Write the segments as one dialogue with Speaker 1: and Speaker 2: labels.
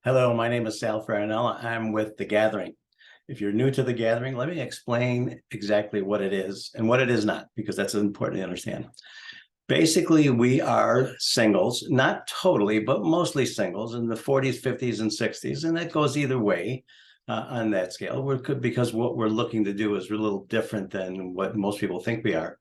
Speaker 1: Hello, my name is Sal Farinella. I'm with The Gathering. If you're new to The Gathering, let me explain exactly what it is and what it is not, because that's important to understand. Basically, we are singles, not totally, but mostly singles in the 40s, 50s, and 60s. And that goes either way on that scale. Because what we're looking to do is a little different than what most people think we are.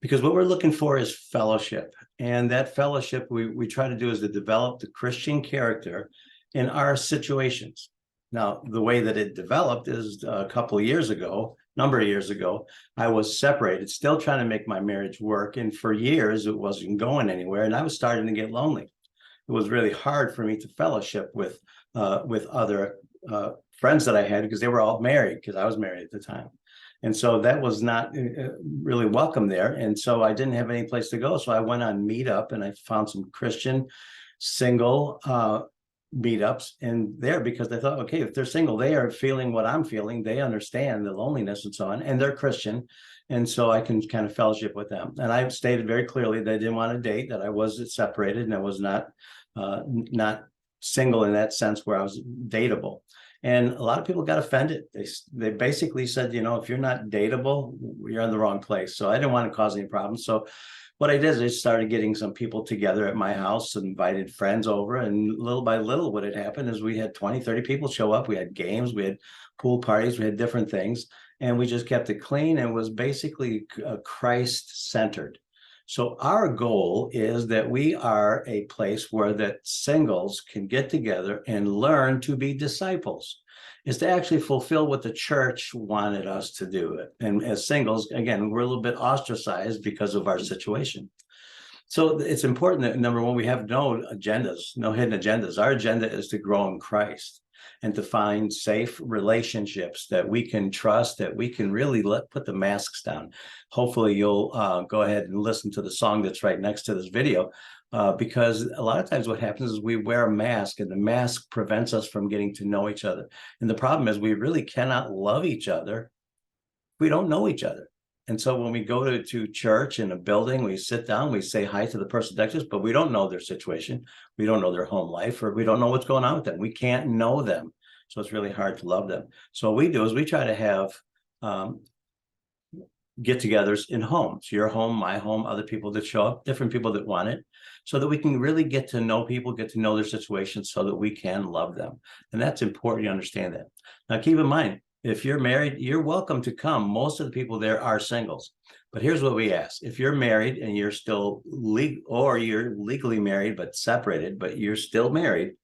Speaker 1: Because what we're looking for is fellowship. And that fellowship we try to do is to develop the Christian character in our situations. Now, the way that it developed is a couple of years ago, number of years ago, I was separated, still trying to make my marriage work. And for years, it wasn't going anywhere. And I was starting to get lonely. It was really hard for me to fellowship with other friends that I had because they were all married, because I was married at the time. And so that was not really welcome there. And so I didn't have any place to go. So I went on Meetup and I found some Christian single meetups in there, because I thought, okay, if they're single, they are feeling what I'm feeling. They understand the loneliness and so on, and they're Christian. And so I can kind of fellowship with them. And I stated very clearly that I didn't want to date, that I was separated, and I was not single in that sense where I was dateable. And a lot of people got offended. They basically said, if you're not dateable, you're in the wrong place. So I didn't want to cause any problems. So what I did is I started getting some people together at my house, invited friends over, and little by little, what had happened is we had 20, 30 people show up. We had games, we had pool parties, we had different things, and we just kept it clean and was basically Christ-centered. So our goal is that we are a place where that singles can get together and learn to be disciples, is to actually fulfill what the church wanted us to do. And as singles, again, we're a little bit ostracized because of our situation. So it's important that, number one, we have no agendas, no hidden agendas. Our agenda is to grow in Christ and to find safe relationships that we can trust, that we can really put the masks down. Hopefully you'll go ahead and listen to the song that's right next to this video, because a lot of times what happens is we wear a mask, and the mask prevents us from getting to know each other. And the problem is we really cannot love each other if we don't know each other. And so when we go to church in a building, we sit down, we say hi to the person next to us, but we don't know their situation. We don't know their home life, or we don't know what's going on with them. We can't know them. So it's really hard to love them. So what we do is we try to have get-togethers in homes, your home, my home, other people that show up, different people that want it, so that we can really get to know people, get to know their situations, so that we can love them. And that's important, you understand that. Now, keep in mind, if you're married, you're welcome to come. Most of the people there are singles. But here's what we ask. If you're married and you're still legal, or you're legally married but separated, but you're still married,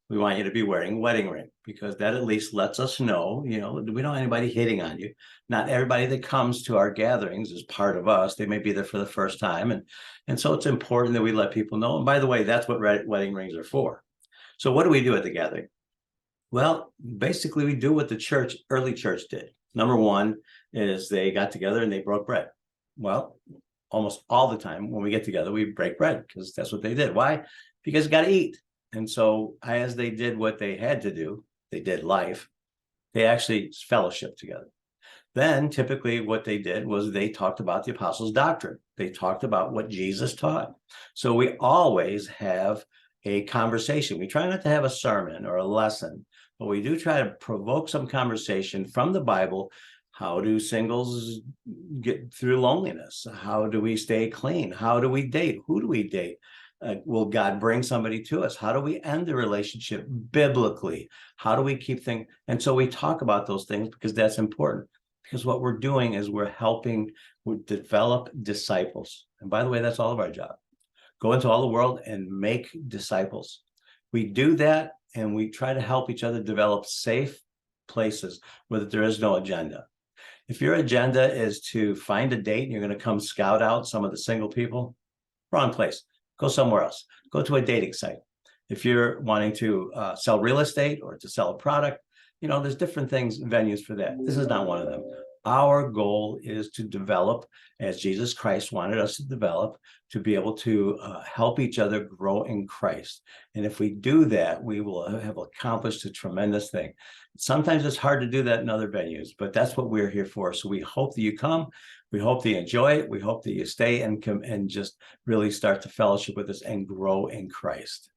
Speaker 1: we want you to be wearing a wedding ring, because that at least lets us know, we don't want anybody hitting on you. Not everybody that comes to our gatherings is part of us. They may be there for the first time. And so it's important that we let people know. And by the way, that's what wedding rings are for. So what do we do at the gathering? Well, basically, we do what the early church did. Number one is they got together and they broke bread. Well, almost all the time when we get together, we break bread, because that's what they did. Why? Because you got to eat. And so as they did what they had to do, they did life, they actually fellowship together. Then typically what they did was they talked about the apostles' doctrine. They talked about what Jesus taught. So we always have a conversation. We try not to have a sermon or a lesson, but we do try to provoke some conversation from the Bible. How do singles get through loneliness? How do we stay clean? How do we date? Who do we date? Will God bring somebody to us? How do we end the relationship biblically? How do we keep things? And so we talk about those things, because that's important. Because what we're doing is we're helping develop disciples. And by the way, that's all of our job. Go into all the world and make disciples. We do that, and we try to help each other develop safe places where there is no agenda. If your agenda is to find a date and you're going to come scout out some of the single people, wrong place. Go somewhere else. Go to a dating site. If you're wanting to sell real estate or to sell a product, there's different things, venues for that. This is not one of them. Our goal is to develop, as Jesus Christ wanted us to develop, to be able to help each other grow in Christ. And if we do that, we will have accomplished a tremendous thing. Sometimes it's hard to do that in other venues, but that's what we're here for. So we hope that you come. We hope that you enjoy it. We hope that you stay and come and just really start to fellowship with us and grow in Christ.